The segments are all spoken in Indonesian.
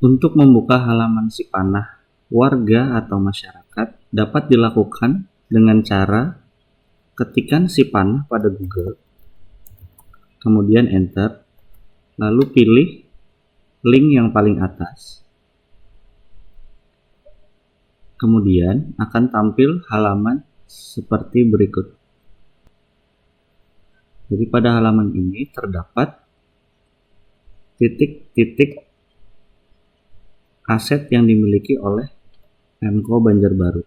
Untuk membuka halaman Sipanah warga atau masyarakat dapat dilakukan dengan cara ketikkan Sipanah pada Google, kemudian enter, lalu pilih link yang paling atas. Kemudian akan tampil halaman seperti berikut. Jadi pada halaman ini terdapat titik-titik aset yang dimiliki oleh Pemko Banjarbaru.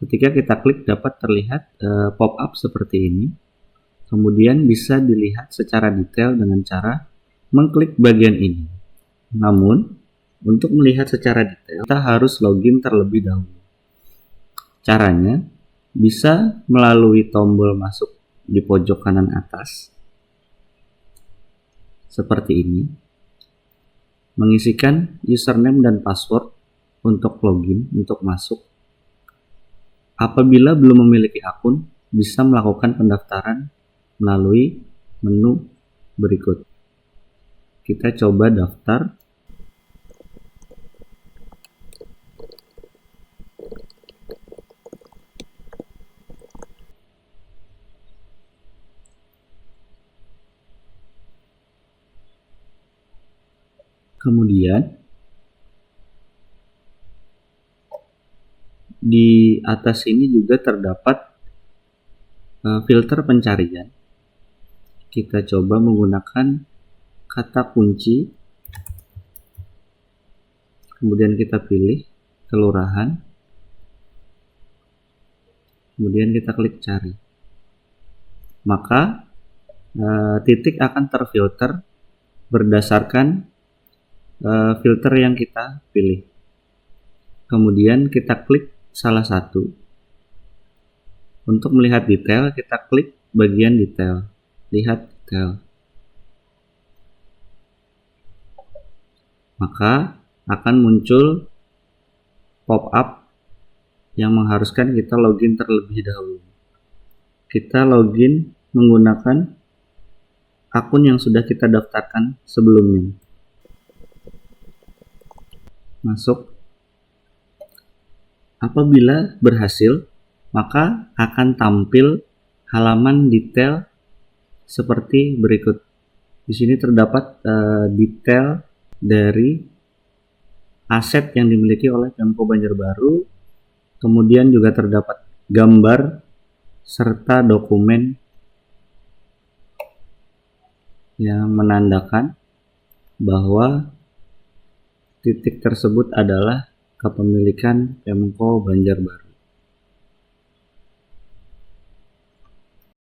Ketika kita klik dapat terlihat pop-up seperti ini. Kemudian bisa dilihat secara detail dengan cara mengklik bagian ini. Namun, untuk melihat secara detail, kita harus login terlebih dahulu. Caranya bisa melalui tombol masuk di pojok kanan atas, seperti ini. Mengisikan username dan password untuk login, untuk masuk. Apabila belum memiliki akun, bisa melakukan pendaftaran melalui menu berikut. Kita coba daftar. Kemudian di atas ini juga terdapat filter pencarian. Kita coba menggunakan kata kunci, kemudian kita pilih kelurahan, kemudian kita klik cari. Maka titik akan terfilter berdasarkan filter yang kita pilih. Kemudian kita klik salah satu. Untuk melihat detail, kita klik bagian detail. Lihat detail. Maka akan muncul pop-up yang mengharuskan kita login terlebih dahulu. Kita login menggunakan akun yang sudah kita daftarkan sebelumnya. Masuk. Apabila berhasil, maka akan tampil halaman detail seperti berikut. Di sini terdapat detail dari aset yang dimiliki oleh Pemko Banjarbaru. Kemudian juga terdapat gambar serta dokumen yang menandakan bahwa titik tersebut adalah kepemilikan Pemko Banjarbaru.